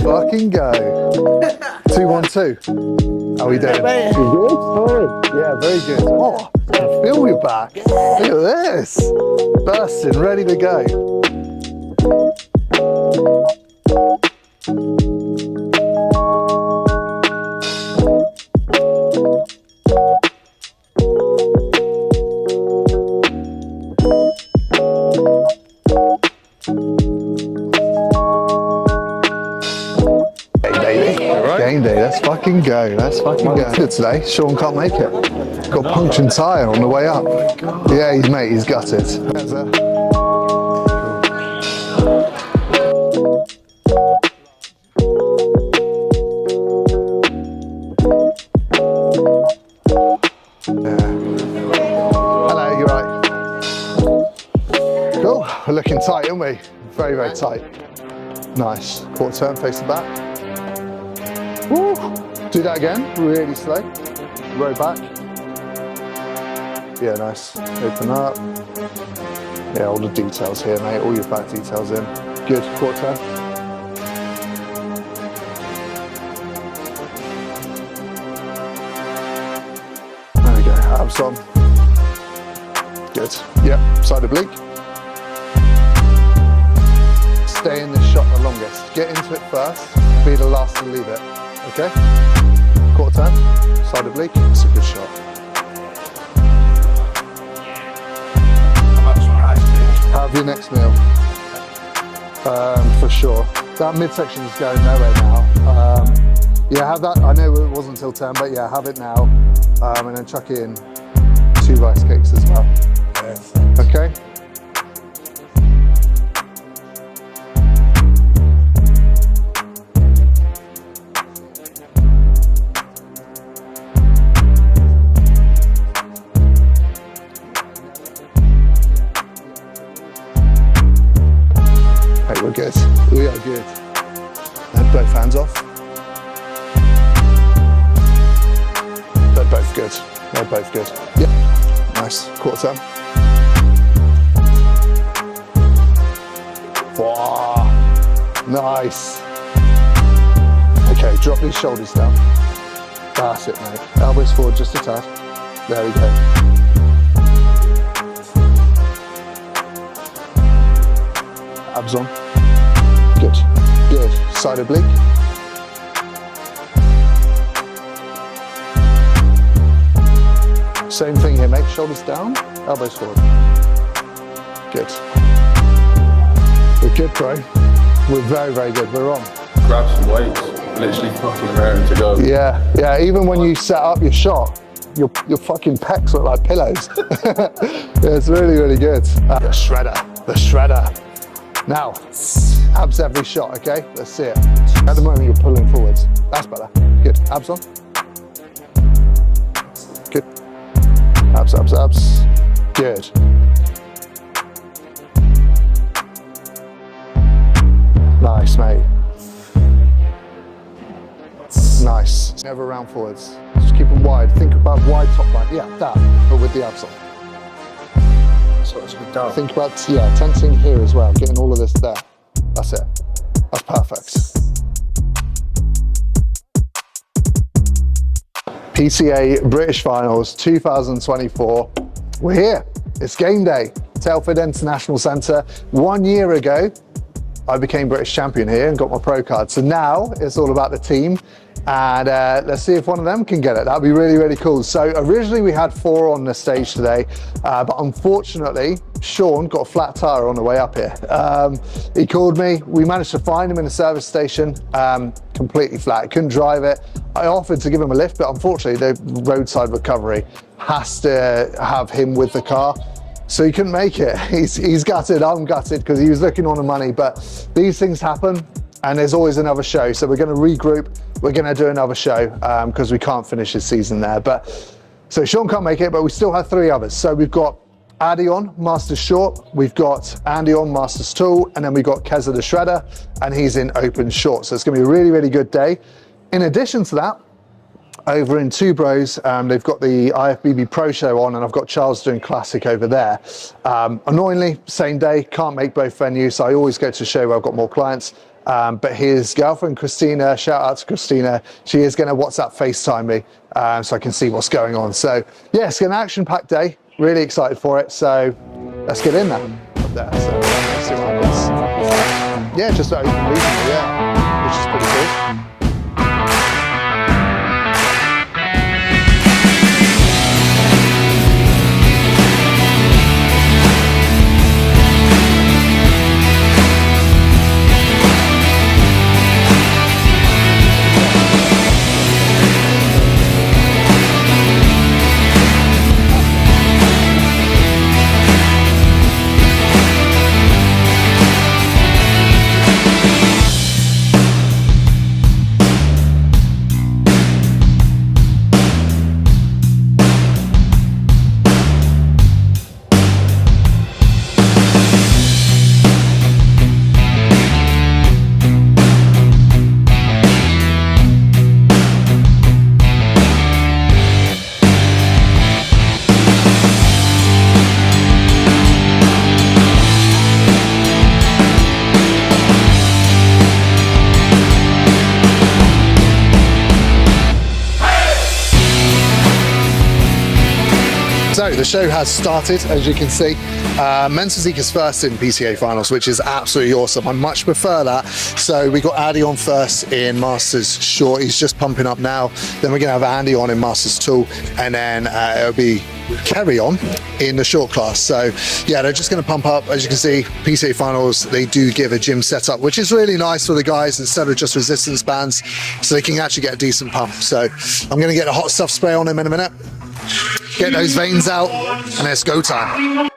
fucking go. 2-1-2. How are we doing? You good? Yeah, very good. Oh, I can feel your back. Look at this. Bursting, ready to go. Game day, let's fucking go, let's fucking go. Good today, Sean can't make it. Got a punctured tyre on the way up. Yeah, he's gutted. Hello, you right? Cool, we're looking tight, aren't we? Very, very tight. Nice. Quarter turn, face the back. Woo. Do that again, really slow. Row back. Yeah, nice. Open up. Yeah, all the details here, mate. All your back details in. Good. Quarter turn. There we go. Abs on. Good. Yep. Side oblique. Stay in this shot the longest. Get into it first. Be the last to leave it. Okay, quarter turn, side oblique, it's a good shot. Have your next meal, for sure. That midsection is going nowhere now. Yeah, have that, I know it wasn't until 10, but yeah, have it now. And then chuck in 2 rice cakes as well. Okay? We're good. We are good. And both hands off. They're both good. They're both good. Yep. Nice. Quarter turn. Wow. Nice. Okay, drop these shoulders down. That's it, mate. Elbows forward just a tad. There we go. Abs on. Good, good. Side oblique. Same thing here, mate. Shoulders down, elbows forward. Good. We're good, bro. We're very, very good. We're on. Grab some weights. Literally fucking raring to go. Yeah, yeah. Even when you set up your shot, your fucking pecs look like pillows. Yeah, it's really, really good. The shredder. The shredder. Now, abs every shot, okay? Let's see it. At the moment, you're pulling forwards. That's better. Good. Abs on. Good. Abs, abs, abs. Good. Nice, mate. Nice. Never round forwards. Just keep them wide. Think about wide top line. Yeah, that, but with the abs on. Think about, yeah, tensing here as well, getting all of this there. That's it. That's perfect. PCA British Finals 2024. We're here. It's game day. Telford International Centre. 1 year ago, I became British champion here and got my pro card. So now it's all about the team. And let's see if one of them can get it. That'd be really, really cool. So originally we had 4 on the stage today, but unfortunately, Sean got a flat tire on the way up here. He called me, we managed to find him in a service station, completely flat, couldn't drive it. I offered to give him a lift, but unfortunately the roadside recovery has to have him with the car. So he couldn't make it. He's gutted, I'm gutted, because he was looking on the money, but these things happen. And there's always another show. So we're going to regroup. We're going to do another show because we can't finish this season there. But so Sean can't make it, but we still have 3 others. So we've got Addy on, Masters Short. We've got Andy on, Masters Tall. And then we've got Keza the Shredder, and he's in Open Short. So it's going to be a really, really good day. In addition to that, over in Two Bros, they've got the IFBB Pro Show on, and I've got Charles doing Classic over there. Annoyingly, same day, can't make both venues. So I always go to a show where I've got more clients. But his girlfriend, Christina, shout out to Christina, she is going to WhatsApp FaceTime me so I can see what's going on. So yeah, it's an action-packed day. Really excited for it. So let's get in there. Up there. So let's see what happens. Yeah, just open reasonable, yeah, which is pretty cool. So the show has started, as you can see. Men's physique is first in PCA Finals, which is absolutely awesome. I much prefer that. So we got Addy on first in Masters Short. He's just pumping up now. Then we're going to have Andy on in Masters Tall, and then it'll be Kerry on in the short class. So yeah, they're just going to pump up. As you can see, PCA Finals, they do give a gym setup, which is really nice for the guys instead of just resistance bands, so they can actually get a decent pump. So I'm going to get a hot stuff spray on him in a minute. Get those veins out, and it's go time.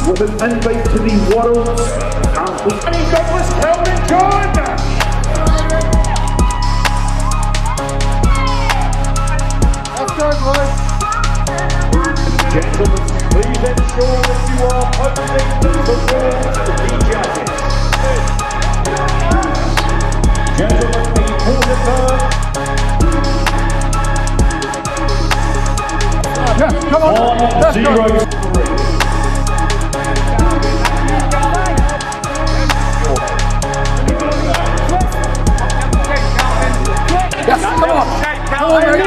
With an invite to the World Championships. And Douglas Kelvin John! That's good, boys. Gentlemen, please ensure that you are posting the rules to be judges. Gentlemen, the quarter yes, come on, let's go. Yes, come on! Come on, ready?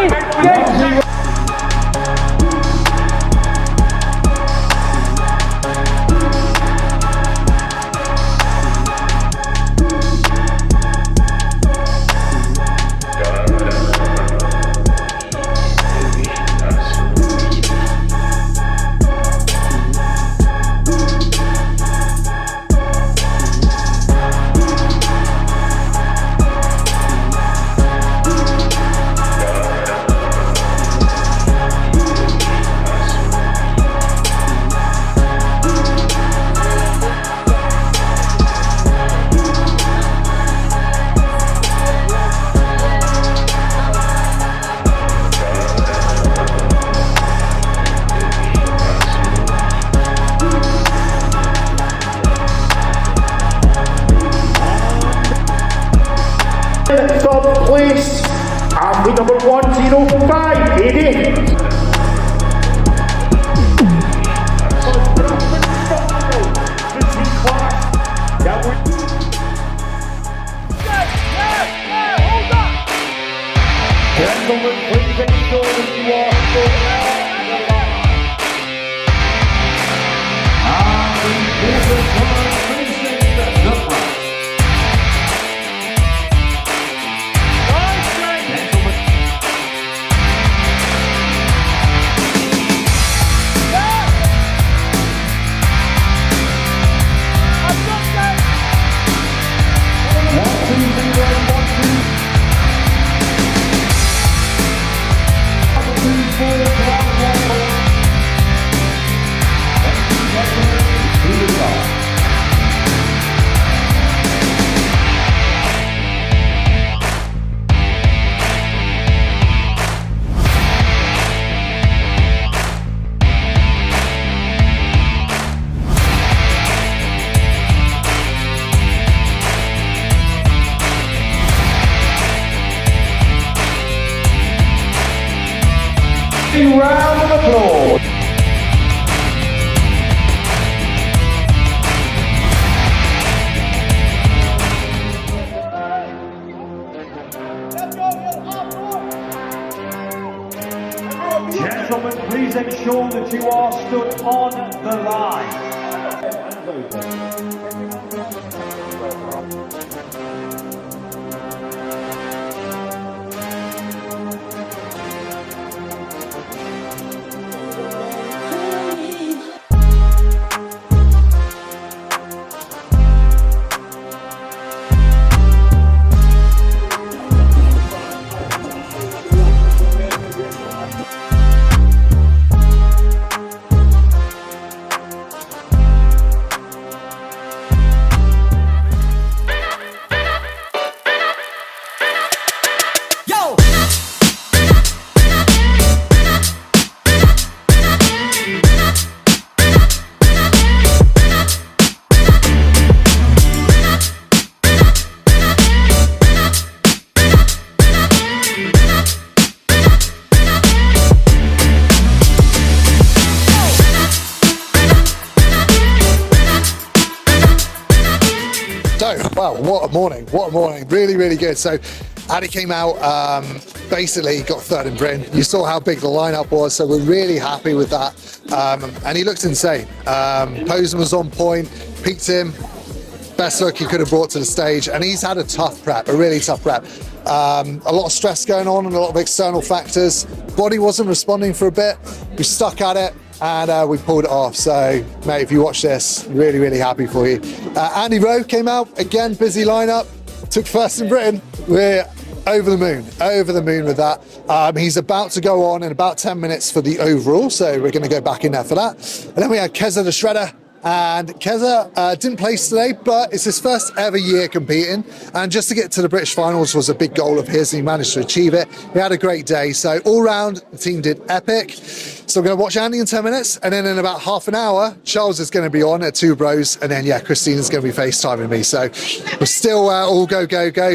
third place. Athlete number 105, Eddie. Gentlemen, please ensure that you are still on the line. And this is finishing the front. Gentlemen. Round of applause. Gentlemen, please ensure that you are stood on the line. Wow, what a morning, really good. So Addy came out, basically got third in Britain. You saw how big the lineup was, so we're really happy with that. And he looked insane. Posing was on point, peaked him, best look he could have brought to the stage, and he's had a tough prep, a really tough prep. A lot of stress going on and a lot of external factors. Body wasn't responding for a bit. We stuck at it and we pulled it off. So, mate, if you watch this, really happy for you. Andy Rowe came out, again, busy lineup, took first in Britain. We're over the moon with that. He's about to go on in about 10 minutes for the overall, so we're going to go back in there for that. And then we had Keza the Shredder. And Keza didn't place today, but it's his first ever year competing. And just to get to the British Finals was a big goal of his, and he managed to achieve it. He had a great day. So all round, the team did epic. So we're going to watch Andy in 10 minutes. And then in about half an hour, Charles is going to be on at Two Bros. And then, yeah, Christina's going to be FaceTiming me. So we're still all go.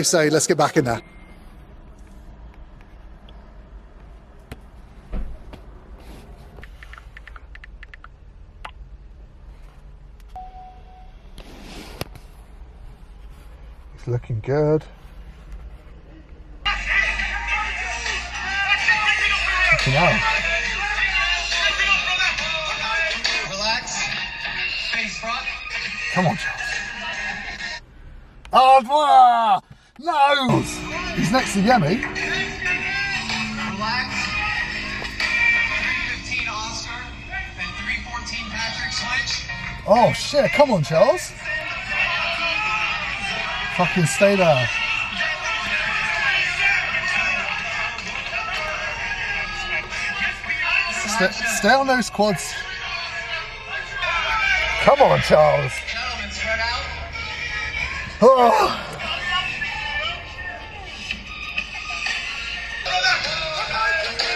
So let's get back in there. Looking good. Relax. Face front. Come on, Charles. Oh, no! He's next to Yemi. Relax. 315 Oscar and 314 Patrick switch. Oh, shit. Come on, Charles. Fucking stay there. Stay on those quads. Come on, Charles. Gentlemen, spread out. Oh.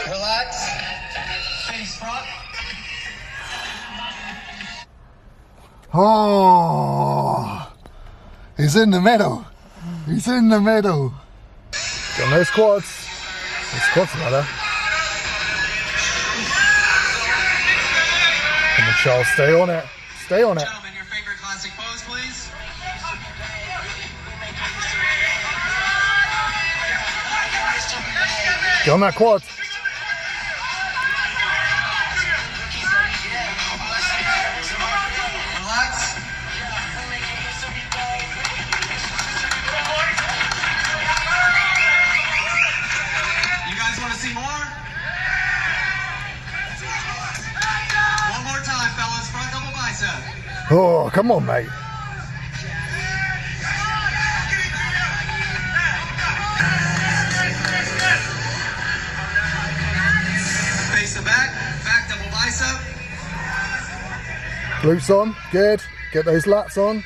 Relax. Face front. Oh. He's in the middle. Got those quads. Those squats matter. Come on, Charles, stay on it. Stay on it. Gentlemen, your favorite classic pose, please. Get on that quad. Relax. You guys want to see more? One more time, fellas. Front double bicep. Oh, come on, mate. Face the back. Back double bicep. Glutes on, good. Get those lats on.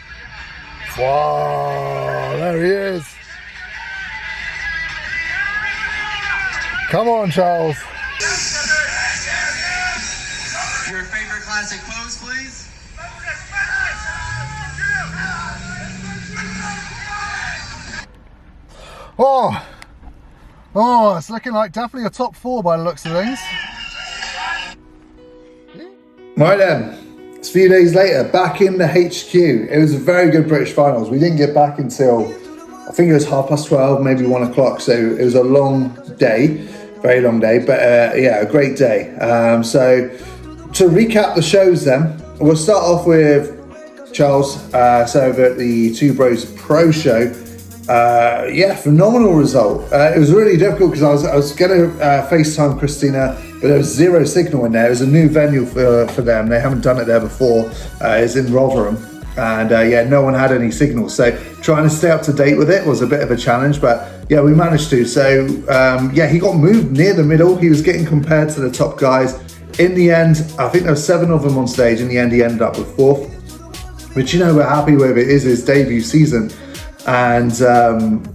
Wow, there he is. Come on, Charles. Your favorite classic pose, please. Oh, it's looking like definitely a top 4 by the looks of things. Right then, it's a few days later, back in the HQ. It was a very good British Finals. We didn't get back until, I think it was 12:30, maybe 1 o'clock. So it was a long day, very long day, but yeah, a great day. So to recap the shows then, we'll start off with Charles, over at the Two Bros Pro Show. Yeah, phenomenal result. It was really difficult because I was going to FaceTime Christina, but there was zero signal in there. It was a new venue for them. They haven't done it there before. It's in Rotherham, and yeah, no one had any signal. So trying to stay up to date with it was a bit of a challenge, but yeah, we managed to. So yeah, he got moved near the middle. He was getting compared to the top guys. In the end, I think there were 7 of them on stage. In the end, he ended up with 4th, which, you know, we're happy with. It is his debut season. And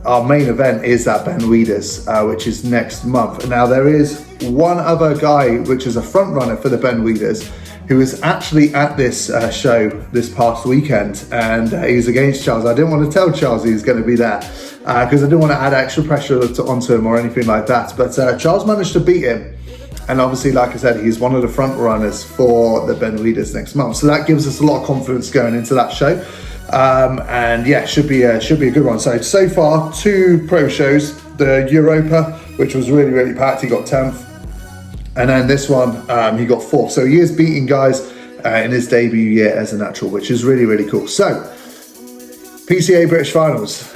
our main event is that Ben Weeders, which is next month. Now, there is one other guy, which is a front runner for the Ben Weeders, who is actually at this show this past weekend, and he's against Charles. I didn't want to tell Charles he was going to be there because I didn't want to add extra pressure onto him or anything like that. But Charles managed to beat him. And obviously, like I said, he's one of the front runners for the Ben Weeders next month. So that gives us a lot of confidence going into that show. And yeah, should be a good one. So far, 2 pro shows, the Europa, which was really, really packed, he got 10th. And then this one, he got 4th. So he is beating guys in his debut year as a natural, which is really, really cool. So, PCA British Finals,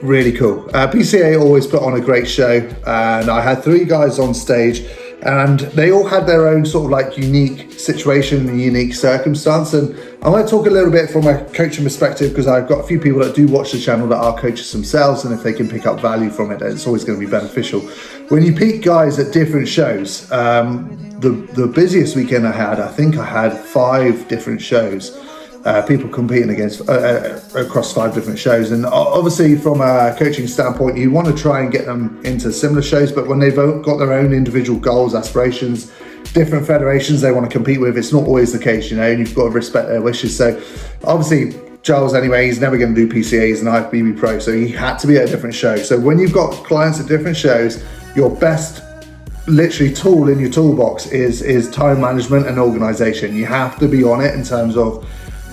really cool. PCA always put on a great show, and I had 3 guys on stage, and they all had their own sort of like unique situation and unique circumstance. And I want to talk a little bit from a coaching perspective, because I've got a few people that do watch the channel that are coaches themselves, and if they can pick up value from it, it's always going to be beneficial. When you pick guys at different shows, the busiest weekend I think I had 5 different shows. People competing against across 5 different shows, and obviously from a coaching standpoint, you want to try and get them into similar shows, but when they've got their own individual goals, aspirations, different federations they want to compete with, it's not always the case, you know, and you've got to respect their wishes. So obviously Charles, anyway, he's never going to do PCA, he's an IFBB pro, so he had to be at a different show. So when you've got clients at different shows, your best literally tool in your toolbox is time management and organization. You have to be on it in terms of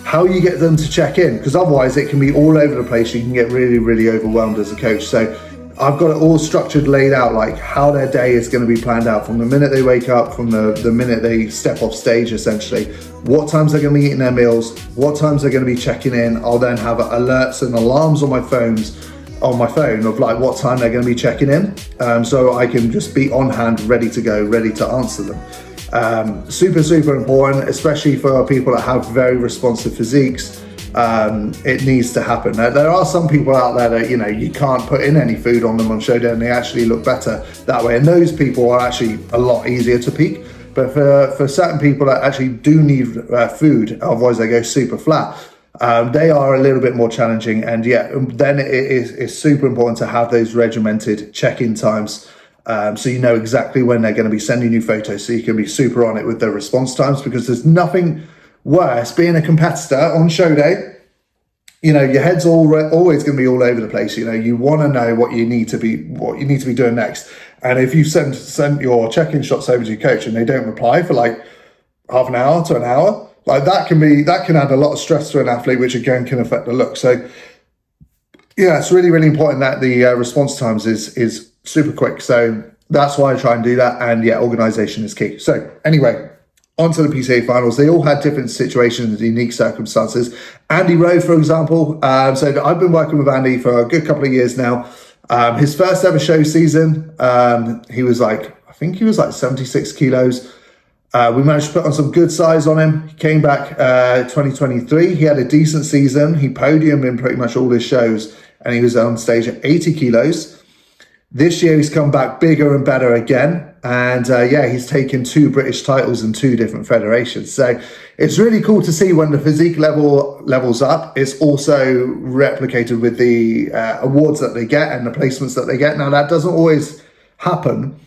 how you get them to check in, because otherwise it can be all over the place. You can get really, really overwhelmed as a coach. So I've got it all structured, laid out, like how their day is going to be planned out from the minute they wake up, from the minute they step off stage, essentially. What times they're going to be eating their meals, what times they're going to be checking in. I'll then have alerts and alarms on my phone of like what time they're going to be checking in, so I can just be on hand, ready to go, ready to answer them. Super, super important, especially for people that have very responsive physiques. It needs to happen. Now, there are some people out there that, you know, you can't put in any food on them on show day and they actually look better that way, and those people are actually a lot easier to peak. But for certain people that actually do need food, otherwise they go super flat, they are a little bit more challenging. And yeah, then it's super important to have those regimented check-in times, so you know exactly when they're going to be sending you photos, so you can be super on it with their response times, because there's nothing worse being a competitor on show day you know, your head's always going to be all over the place. You know, you want to know what you need to be doing next. And if you send your check-in shots over to your coach and they don't reply for like half an hour to an hour, like that can add a lot of stress to an athlete, which again can affect the look. So yeah, it's really, really important that the response times is super quick. So that's why I try and do that. And yeah, organization is key. So anyway, onto the PCA finals. They all had different situations, unique circumstances. Andy Rowe, for example. So I've been working with Andy for a good couple of years now. His first ever show season, he was like 76 kilos. We managed to put on some good size on him. He came back 2023. He had a decent season. He podiumed in pretty much all his shows, and he was on stage at 80 kilos. This year, he's come back bigger and better again. And yeah, he's taken 2 British titles in 2 different federations. So it's really cool to see when the physique levels up. It's also replicated with the awards that they get and the placements that they get. Now, that doesn't always happen.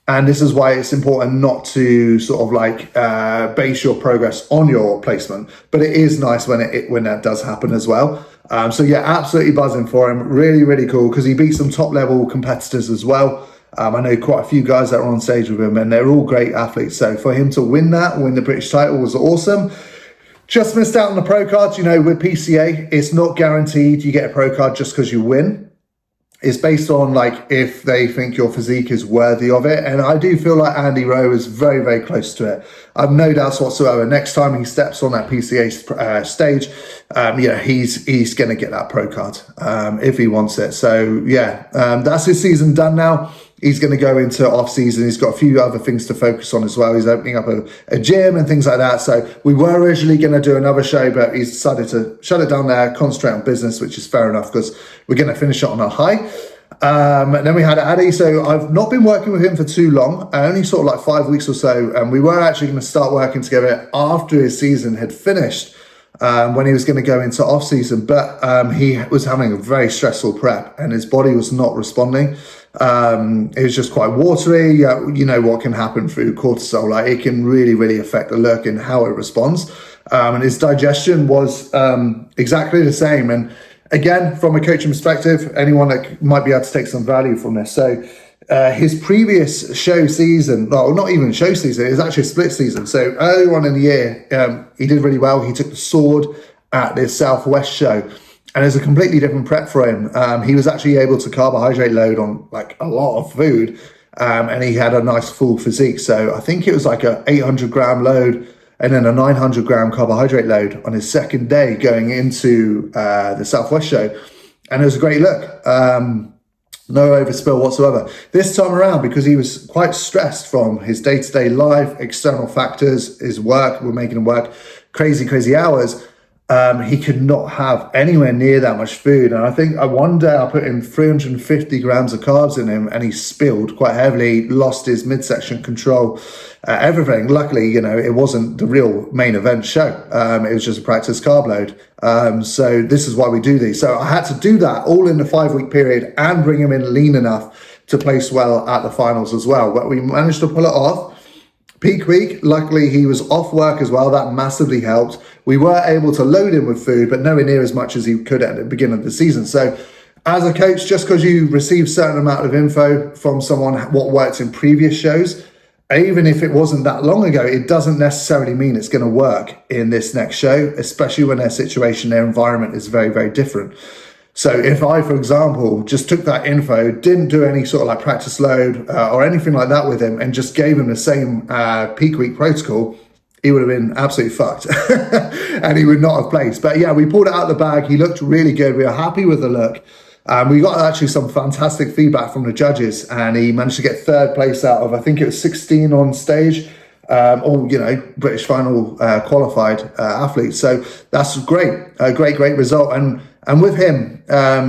And this is why it's important not to sort of like base your progress on your placement. But it is nice when that does happen as well. So yeah, absolutely buzzing for him. Really, really cool, because he beat some top level competitors as well. I know quite a few guys that are on stage with him, and they're all great athletes. So for him to win the British title was awesome. Just missed out on the pro cards. You know, with PCA, it's not guaranteed you get a pro card just because you win. It's based on like if they think your physique is worthy of it. And I do feel like Andy Rowe is very, very close to it. I've no doubts whatsoever. Next time he steps on that PCA stage, yeah, he's going to get that pro card if he wants it. So yeah, that's his season done now. He's going to go into off season. He's got a few other things to focus on as well. He's opening up a gym and things like that. So we were originally going to do another show, but he's decided to shut it down there, concentrate on business, which is fair enough because we're going to finish it on a high. And then we had Addy. So I've not been working with him for too long, only sort of like 5 weeks or so. And we were actually going to start working together after his season had finished. When he was going to go into off season, but he was having a very stressful prep and his body was not responding. It was just quite watery. You know what can happen through cortisol, like it can really, really affect the look and how it responds. And his digestion was exactly the same. And again, from a coaching perspective, anyone that might be able to take some value from this. So his previous show season, well, not even show season, it was actually a split season. So early on in the year, he did really well. He took the sword at this Southwest show. And it's a completely different prep for him. He was actually able to carbohydrate load on like a lot of food. And he had a nice full physique. So I think it was like a 800 gram load and then a 900 gram carbohydrate load on his second day going into the Southwest show. And it was a great look. No overspill whatsoever. This time around, because he was quite stressed from his day-to-day life, external factors, his work, we're making him work crazy hours. He could not have anywhere near that much food. And I think one day I put in 350 grams of carbs in him and he spilled quite heavily, lost his midsection control, everything. Luckily, you know, it wasn't the real main event show. It was just a practice carb load. So this is why we do these. So I had to do that all in the 5 week period and bring him in lean enough to place well at the finals as well. But we managed to pull it off. Peak week, luckily he was off work as well. That massively helped. We were able to load him with food, but nowhere near as much as he could at the beginning of the season. So as a coach, just because you receive a certain amount of info from someone, what worked in previous shows, even if it wasn't that long ago, it doesn't necessarily mean it's going to work in this next show, especially when their situation, their environment is very, very different. So if I, for example, just took that info, didn't do any sort of like practice load or anything like that with him and just gave him the same peak week protocol, he would have been absolutely fucked and he would not have placed. But yeah, we pulled it out of the bag. He looked really good. We were happy with the look. We got actually some fantastic feedback from the judges and he managed to get third place out of, I think it was 16 on stage. All, you know, British final qualified athletes. So that's great, a great result. And with him,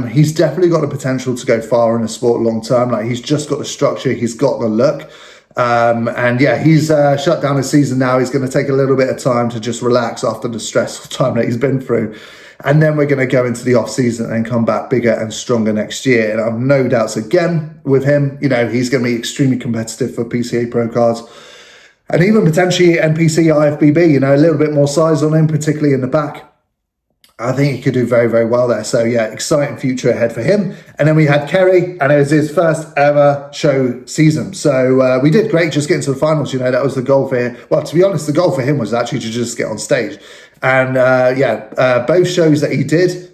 he's definitely got the potential to go far in the sport long term. Like he's just got the structure, he's got the look. And yeah, he's shut down his season now. He's going to take a little bit of time to just relax after the stressful time that he's been through. And then we're going to go into the off season and come back bigger and stronger next year. And I have no doubts again with him, you know, he's going to be extremely competitive for PCA Pro cards. And even potentially NPC IFBB, you know, a little bit more size on him, particularly in the back. I think he could do very, very well there. So yeah, exciting future ahead for him. And then we had Kerry, and it was his first ever show season. So we did great just getting to the finals. You know, that was the goal for him. Well, to be honest, the goal for him was actually to just get on stage. And both shows that he did,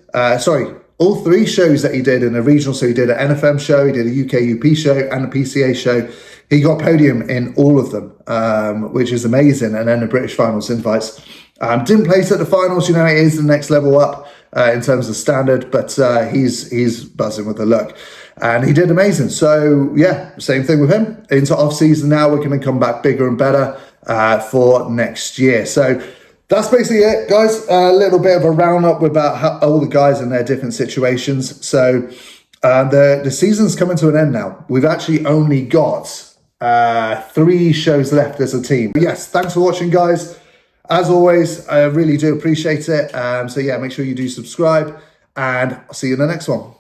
all 3 shows that he did in the regional. So he did an NFM show, he did a UK UP show, and a PCA show. He got podium in all of them, which is amazing. And then the British Finals invites. Didn't place at the finals, you know, it is the next level up in terms of standard, but he's buzzing with the look. And he did amazing. So yeah, same thing with him. Into off season now, we're going to come back bigger and better for next year. So that's basically it, guys. A little bit of a roundup about how all the guys in their different situations. So the season's coming to an end now. We've actually only got 3 shows left as a team. But yes, thanks for watching, guys. As always, I really do appreciate it. So yeah, make sure you do subscribe, and I'll see you in the next one.